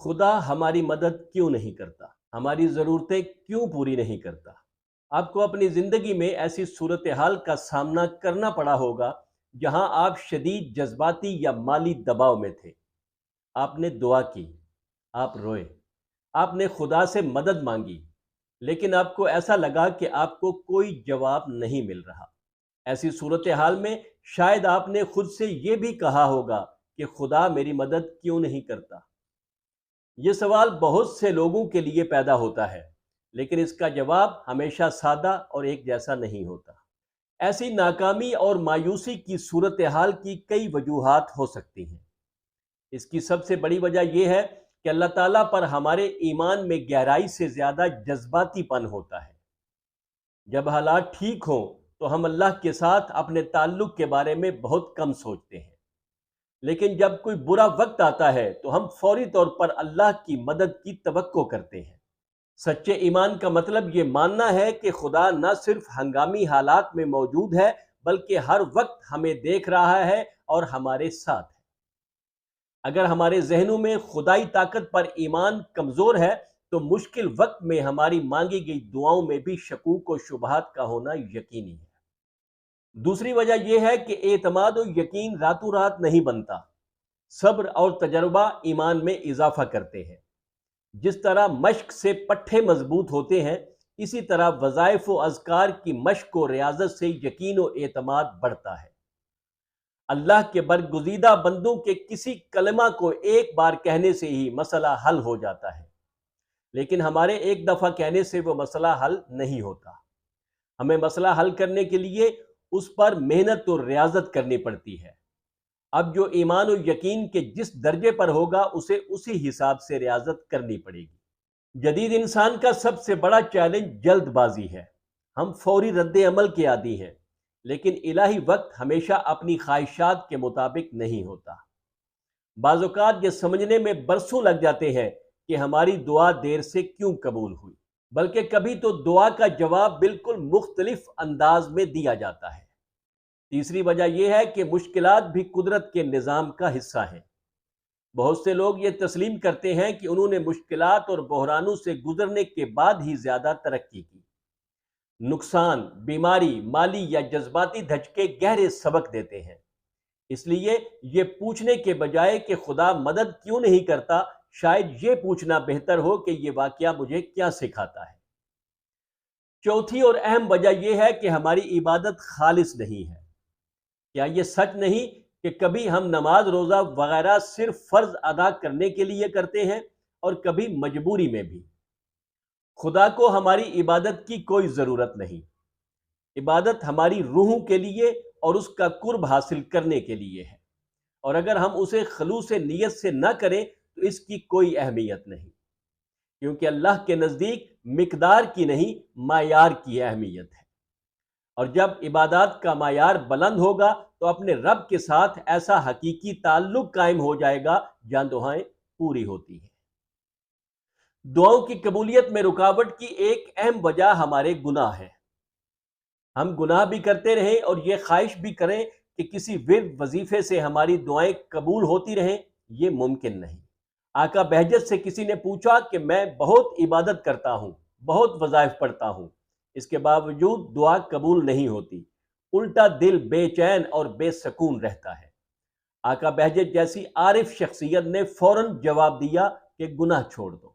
خدا ہماری مدد کیوں نہیں کرتا؟ ہماری ضرورتیں کیوں پوری نہیں کرتا؟ آپ کو اپنی زندگی میں ایسی صورتحال کا سامنا کرنا پڑا ہوگا جہاں آپ شدید جذباتی یا مالی دباؤ میں تھے۔ آپ نے دعا کی، آپ روئے، آپ نے خدا سے مدد مانگی، لیکن آپ کو ایسا لگا کہ آپ کو کوئی جواب نہیں مل رہا۔ ایسی صورتحال میں شاید آپ نے خود سے یہ بھی کہا ہوگا کہ خدا میری مدد کیوں نہیں کرتا؟ یہ سوال بہت سے لوگوں کے لیے پیدا ہوتا ہے، لیکن اس کا جواب ہمیشہ سادہ اور ایک جیسا نہیں ہوتا۔ ایسی ناکامی اور مایوسی کی صورتحال کی کئی وجوہات ہو سکتی ہیں۔ اس کی سب سے بڑی وجہ یہ ہے کہ اللہ تعالیٰ پر ہمارے ایمان میں گہرائی سے زیادہ جذباتی پن ہوتا ہے۔ جب حالات ٹھیک ہوں تو ہم اللہ کے ساتھ اپنے تعلق کے بارے میں بہت کم سوچتے ہیں، لیکن جب کوئی برا وقت آتا ہے تو ہم فوری طور پر اللہ کی مدد کی توقع کرتے ہیں۔ سچے ایمان کا مطلب یہ ماننا ہے کہ خدا نہ صرف ہنگامی حالات میں موجود ہے بلکہ ہر وقت ہمیں دیکھ رہا ہے اور ہمارے ساتھ ہے۔ اگر ہمارے ذہنوں میں خدائی طاقت پر ایمان کمزور ہے تو مشکل وقت میں ہماری مانگی گئی دعاؤں میں بھی شکوک و شبہات کا ہونا یقینی ہے۔ دوسری وجہ یہ ہے کہ اعتماد و یقین راتوں رات نہیں بنتا۔ صبر اور تجربہ ایمان میں اضافہ کرتے ہیں۔ جس طرح مشق سے پٹھے مضبوط ہوتے ہیں، اسی طرح وظائف و اذکار کی مشق و ریاضت سے یقین و اعتماد بڑھتا ہے۔ اللہ کے برگزیدہ بندوں کے کسی کلمہ کو ایک بار کہنے سے ہی مسئلہ حل ہو جاتا ہے، لیکن ہمارے ایک دفعہ کہنے سے وہ مسئلہ حل نہیں ہوتا۔ ہمیں مسئلہ حل کرنے کے لیے اس پر محنت و ریاضت کرنی پڑتی ہے۔ اب جو ایمان و یقین کے جس درجے پر ہوگا اسے اسی حساب سے ریاضت کرنی پڑے گی۔ جدید انسان کا سب سے بڑا چیلنج جلد بازی ہے۔ ہم فوری رد عمل کے عادی ہیں، لیکن الہی وقت ہمیشہ اپنی خواہشات کے مطابق نہیں ہوتا۔ بعض اوقات یہ سمجھنے میں برسوں لگ جاتے ہیں کہ ہماری دعا دیر سے کیوں قبول ہوئی، بلکہ کبھی تو دعا کا جواب بالکل مختلف انداز میں دیا جاتا ہے۔ تیسری وجہ یہ ہے کہ مشکلات بھی قدرت کے نظام کا حصہ ہیں۔ بہت سے لوگ یہ تسلیم کرتے ہیں کہ انہوں نے مشکلات اور بحرانوں سے گزرنے کے بعد ہی زیادہ ترقی کی۔ نقصان، بیماری، مالی یا جذباتی دھچکے گہرے سبق دیتے ہیں۔ اس لیے یہ پوچھنے کے بجائے کہ خدا مدد کیوں نہیں کرتا، شاید یہ پوچھنا بہتر ہو کہ یہ واقعہ مجھے کیا سکھاتا ہے۔ چوتھی اور اہم وجہ یہ ہے کہ ہماری عبادت خالص نہیں ہے۔ کیا یہ سچ نہیں کہ کبھی ہم نماز روزہ وغیرہ صرف فرض ادا کرنے کے لیے کرتے ہیں اور کبھی مجبوری میں بھی؟ خدا کو ہماری عبادت کی کوئی ضرورت نہیں۔ عبادت ہماری روحوں کے لیے اور اس کا قرب حاصل کرنے کے لیے ہے، اور اگر ہم اسے خلوص نیت سے نہ کریں تو اس کی کوئی اہمیت نہیں، کیونکہ اللہ کے نزدیک مقدار کی نہیں معیار کی اہمیت ہے۔ اور جب عبادات کا معیار بلند ہوگا تو اپنے رب کے ساتھ ایسا حقیقی تعلق قائم ہو جائے گا جہاں دعائیں پوری ہوتی ہیں۔ دعاؤں کی قبولیت میں رکاوٹ کی ایک اہم وجہ ہمارے گناہ ہے۔ ہم گناہ بھی کرتے رہیں اور یہ خواہش بھی کریں کہ کسی ورد وظیفے سے ہماری دعائیں قبول ہوتی رہیں، یہ ممکن نہیں۔ آقا بہجت سے کسی نے پوچھا کہ میں بہت عبادت کرتا ہوں، بہت وظائف پڑھتا ہوں، اس کے باوجود دعا قبول نہیں ہوتی، الٹا دل بے چین اور بے سکون رہتا ہے۔ آقا بہجت جیسی عارف شخصیت نے فوراً جواب دیا کہ گناہ چھوڑ دو،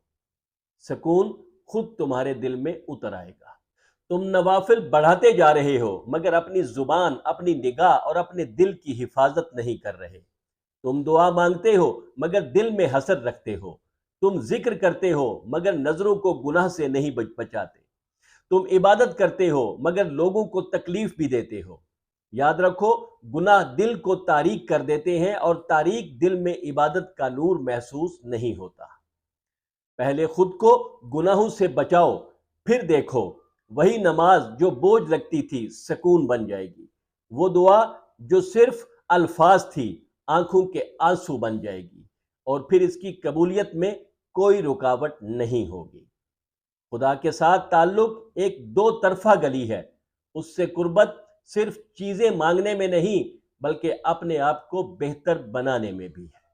سکون خود تمہارے دل میں اتر آئے گا۔ تم نوافل بڑھاتے جا رہے ہو مگر اپنی زبان، اپنی نگاہ اور اپنے دل کی حفاظت نہیں کر رہے۔ تم دعا مانگتے ہو مگر دل میں حسد رکھتے ہو۔ تم ذکر کرتے ہو مگر نظروں کو گناہ سے نہیں بچاتے۔ تم عبادت کرتے ہو مگر لوگوں کو تکلیف بھی دیتے ہو۔ یاد رکھو، گناہ دل کو تاریک کر دیتے ہیں اور تاریک دل میں عبادت کا نور محسوس نہیں ہوتا۔ پہلے خود کو گناہوں سے بچاؤ، پھر دیکھو وہی نماز جو بوجھ لگتی تھی سکون بن جائے گی، وہ دعا جو صرف الفاظ تھی آنکھوں کے آنسو بن جائے گی، اور پھر اس کی قبولیت میں کوئی رکاوٹ نہیں ہوگی۔ خدا کے ساتھ تعلق ایک دو طرفہ گلی ہے۔ اس سے قربت صرف چیزیں مانگنے میں نہیں بلکہ اپنے آپ کو بہتر بنانے میں بھی ہے۔